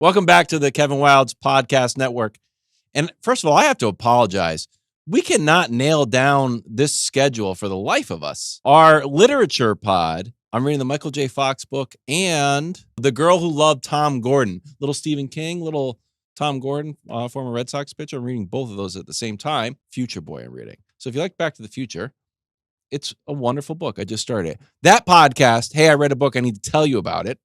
Welcome back to the Kevin Wildes Podcast Network. And first of all, I have to apologize. We cannot nail down this schedule for the life of us. Our literature pod, I'm reading the Michael J. Fox book and The Girl Who Loved Tom Gordon. Little Stephen King, little Tom Gordon, former Red Sox pitcher. I'm reading both of those at the same time. Future Boy I'm reading. So if you like Back to the Future, it's a wonderful book. I just started it. That podcast, hey, I read a book, I need to tell you about it,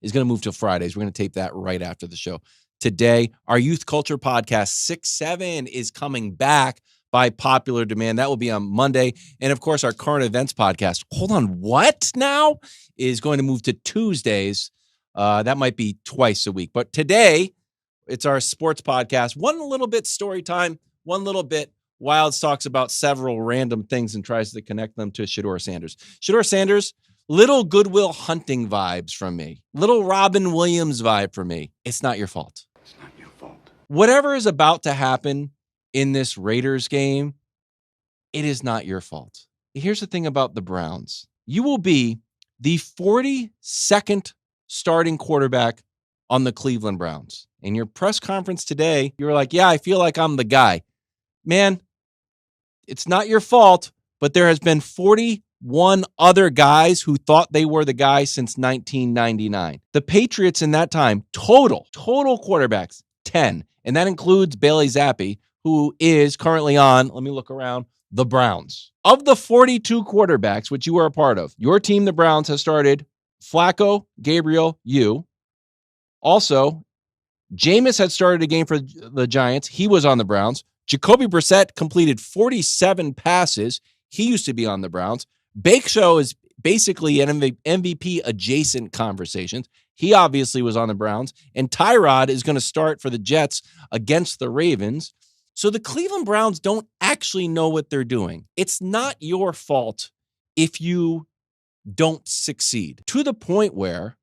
is going to move to Fridays. We're going to tape that right after the show. Today, our youth culture podcast, 6-7, is coming back by popular demand. That will be on Monday. And of course, our current events podcast, hold on, what now? Is going to move to Tuesdays. That might be twice a week. But today, it's our sports podcast. One little bit story time, one little bit Wildes talks about several random things and tries to connect them to Shedeur Sanders. Shedeur Sanders, little Goodwill Hunting vibes from me. Little Robin Williams vibe from me. It's not your fault. It's not your fault. Whatever is about to happen in this Raiders game, it is not your fault. Here's the thing about the Browns. You will be the 42nd starting quarterback on the Cleveland Browns. In your press conference today, you were like, yeah, I feel like I'm the guy. Man, it's not your fault, but there has been 41 other guys who thought they were the guy since 1999. The Patriots in that time, total quarterbacks, 10. And that includes Bailey Zappi, who is currently on, let me look around, the Browns. Of the 42 quarterbacks, which you were a part of, your team, the Browns, has started Flacco, Gabriel, you. Also, Jameis had started a game for the Giants. He was on the Browns. Jacoby Brissett completed 47 passes. He used to be on the Browns. Bake Show is basically an MVP adjacent conversations. He obviously was on the Browns. And Tyrod is going to start for the Jets against the Ravens. So the Cleveland Browns don't actually know what they're doing. It's not your fault if you don't succeed. To the point where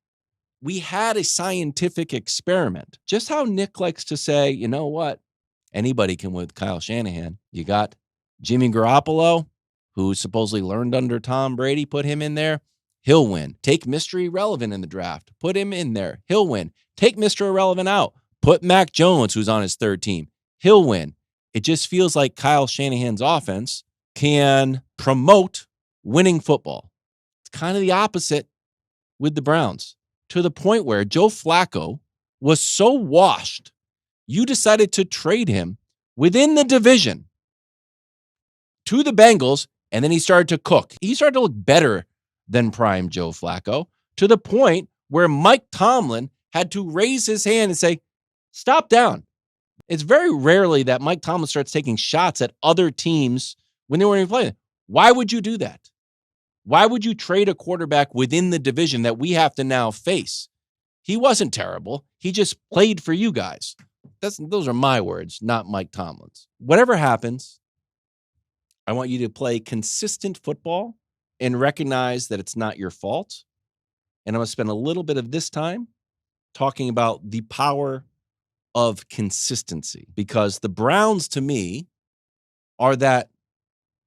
we had a scientific experiment. Just how Nick likes to say, you know what? Anybody can win with Kyle Shanahan. You got Jimmy Garoppolo, who supposedly learned under Tom Brady, put him in there, he'll win. Take Mr. Irrelevant in the draft, put him in there, he'll win. Take Mr. Irrelevant out, put Mac Jones, who's on his third team, he'll win. It just feels like Kyle Shanahan's offense can promote winning football. It's kind of the opposite with the Browns, to the point where Joe Flacco was so washed, you decided to trade him within the division to the Bengals, and then he started to cook. He started to look better than prime Joe Flacco, to the point where Mike Tomlin had to raise his hand and say, stop down. It's very rarely that Mike Tomlin starts taking shots at other teams when they weren't even playing. Why would you do that? Why would you trade a quarterback within the division that we have to now face? He wasn't terrible. He just played for you guys. Those are my words, not Mike Tomlin's. Whatever happens, I want you to play consistent football and recognize that it's not your fault. And I'm going to spend a little bit of this time talking about the power of consistency, because the Browns, to me, are that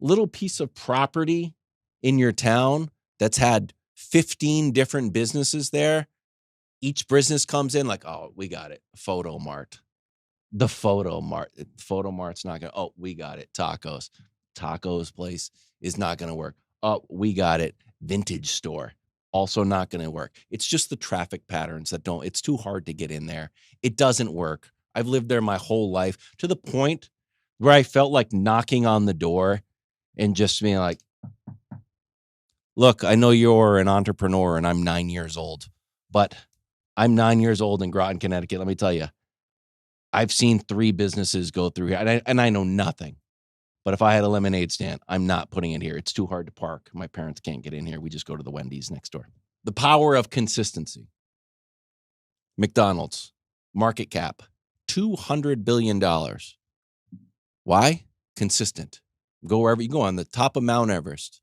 little piece of property in your town that's had 15 different businesses there. Each business comes in like, oh, we got it. Photo Mart. The Photo Mart. Photo Mart's not going to, oh, we got it. Tacos. Tacos place is not going to work. Oh, we got it. Vintage store. Also not going to work. It's just the traffic patterns that don't, it's too hard to get in there. It doesn't work. I've lived there my whole life, to the point where I felt like knocking on the door and just being like, look, I know you're an entrepreneur and I'm 9 years old, but I'm 9 years old in Groton, Connecticut. Let me tell you, I've seen 3 businesses go through here, and I know nothing. But if I had a lemonade stand, I'm not putting it here. It's too hard to park. My parents can't get in here. We just go to the Wendy's next door. The power of consistency. McDonald's, market cap, $200 billion. Why? Consistent. Go wherever you go, on the top of Mount Everest.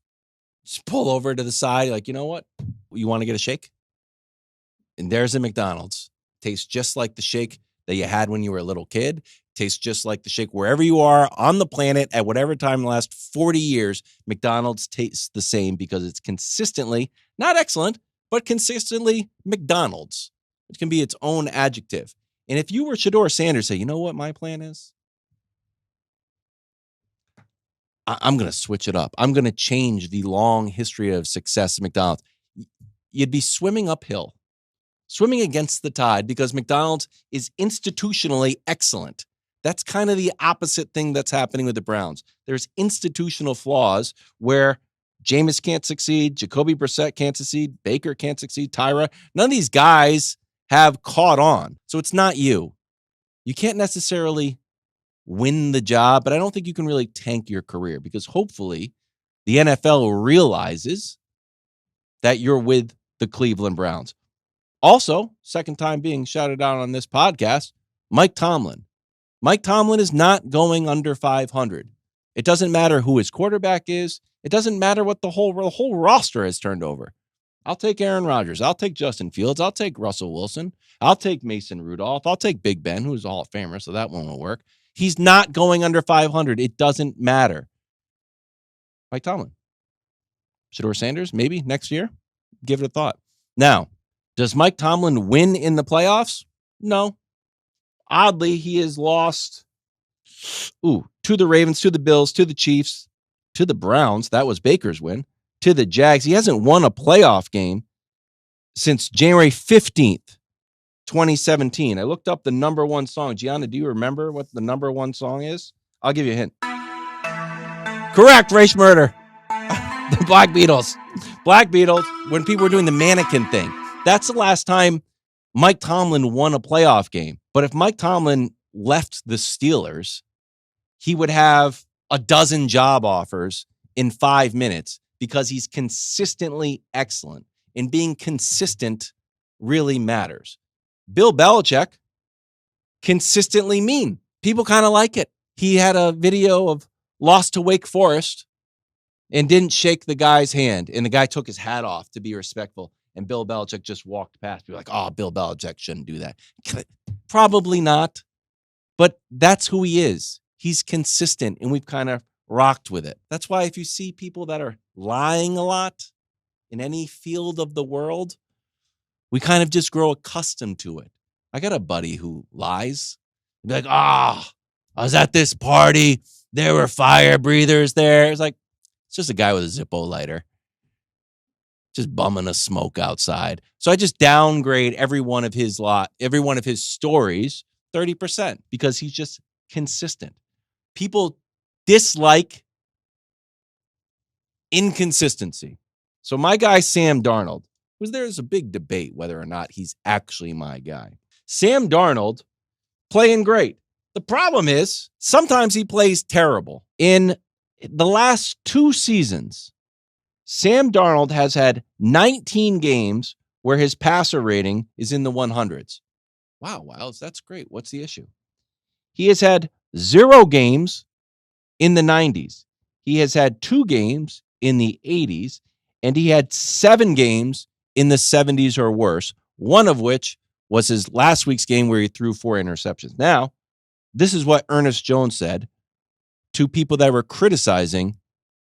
Just pull over to the side, like, you know what? You want to get a shake? And there's a McDonald's. Tastes just like the shake that you had when you were a little kid. Tastes just like the shake wherever you are on the planet at whatever time in the last 40 years. McDonald's tastes the same because it's consistently, not excellent, but consistently McDonald's. which can be its own adjective. And if you were Shedeur Sanders, say, you know what my plan is? I'm going to switch it up. I'm going to change the long history of success at McDonald's. You'd be swimming uphill, swimming against the tide, because McDonald's is institutionally excellent. That's kind of the opposite thing that's happening with the Browns. There's institutional flaws where Jameis can't succeed, Jacoby Brissett can't succeed, Baker can't succeed, Tyra. None of these guys have caught on. So it's not you. You can't necessarily win the job, but I don't think you can really tank your career, because hopefully the NFL realizes that you're with the Cleveland Browns. Also, second time being shouted out on this podcast, Mike Tomlin. Mike Tomlin is not going under 500. It doesn't matter who his quarterback is. It doesn't matter what the whole roster has turned over. I'll take Aaron Rodgers. I'll take Justin Fields. I'll take Russell Wilson. I'll take Mason Rudolph. I'll take Big Ben, who's a Hall of Famer, so that one will work. He's not going under 500. It doesn't matter. Mike Tomlin. Shedeur Sanders, maybe next year? Give it a thought. Now, does Mike Tomlin win in the playoffs? No. Oddly, he has lost to the Ravens, to the Bills, to the Chiefs, to the Browns. That was Baker's win. To the Jags. He hasn't won a playoff game since January 15th, 2017. I looked up the number one song. Gianna, do you remember what the number one song is? I'll give you a hint. Correct, Race Murder. The Black Beatles. Black Beatles, when people were doing the mannequin thing. That's the last time Mike Tomlin won a playoff game. But if Mike Tomlin left the Steelers, he would have a dozen job offers in 5 minutes, because he's consistently excellent. And being consistent really matters. Bill Belichick, consistently mean. People kind of like it. He had a video of lost to Wake Forest and didn't shake the guy's hand. And the guy took his hat off to be respectful. And Bill Belichick just walked past. You're like, oh, Bill Belichick shouldn't do that. Probably not. But that's who he is. He's consistent, and we've kind of rocked with it. That's why if you see people that are lying a lot in any field of the world, we kind of just grow accustomed to it. I got a buddy who lies. He'd be like, I was at this party. There were fire breathers there. It's like, it's just a guy with a Zippo lighter, just bumming a smoke outside. So I just downgrade every one of his stories 30%, because he's just consistent. People dislike inconsistency. So my guy, Sam Darnold, there's a big debate whether or not he's actually my guy. Sam Darnold playing great. The problem is sometimes he plays terrible. In the last 2 seasons, Sam Darnold has had 19 games where his passer rating is in the 100s. Wow, Wiles, that's great. What's the issue? He has had 0 games in the 90s. He has had 2 games in the 80s, and he had 7 games in the 70s or worse, one of which was his last week's game where he threw 4 interceptions. Now, this is what Ernest Jones said to people that were criticizing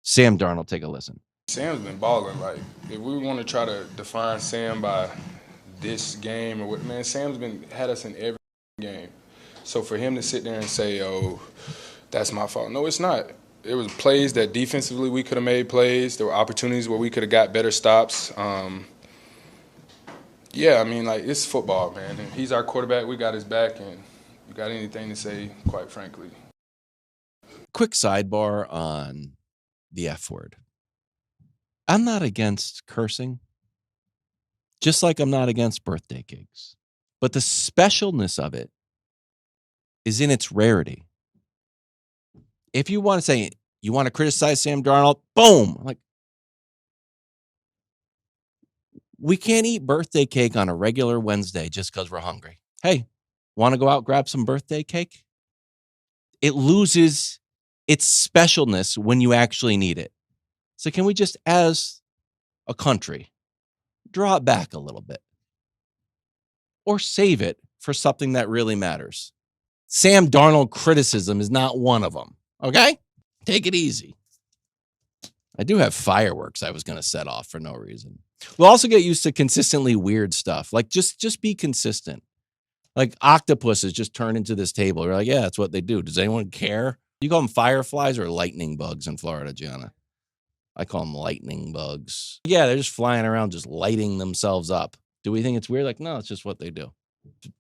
Sam Darnold. Take a listen. Sam's been balling. Like, if we want to try to define Sam by this game or what, man, Sam's had us in every game. So for him to sit there and say, oh, that's my fault. No, it's not. It was plays that defensively we could have made plays. There were opportunities where we could have got better stops. Yeah, I mean, like, it's football, man. And he's our quarterback. We got his back, and you got anything to say, quite frankly. Quick sidebar on the F word. I'm not against cursing, just like I'm not against birthday cakes. But the specialness of it is in its rarity. If you want to say, you want to criticize Sam Darnold, boom. Like, we can't eat birthday cake on a regular Wednesday just because we're hungry. Hey, want to go out, grab some birthday cake? It loses its specialness when you actually need it. So can we just, as a country, draw it back a little bit? Or save it for something that really matters? Sam Darnold criticism is not one of them. Okay? Take it easy. I do have fireworks I was going to set off for no reason. We'll also get used to consistently weird stuff. Like just be consistent. Like octopuses just turn into this table. We're like, yeah, that's what they do. Does anyone care? You call them fireflies or lightning bugs in Florida, Gianna? I call them lightning bugs. Yeah, they're just flying around, just lighting themselves up. Do we think it's weird? Like, no, it's just what they do.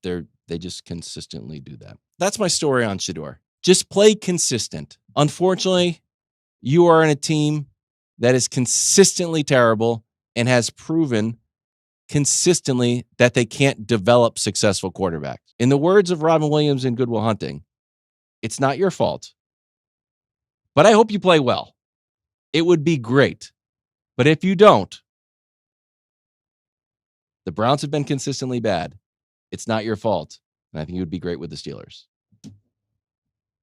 They just consistently do that. That's my story on Shedeur. Just play consistent. Unfortunately, you are in a team that is consistently terrible and has proven consistently that they can't develop successful quarterbacks. In the words of Robin Williams in Good Will Hunting, it's not your fault. But I hope you play well. It would be great. But if you don't, the Browns have been consistently bad. It's not your fault. And I think you would be great with the Steelers.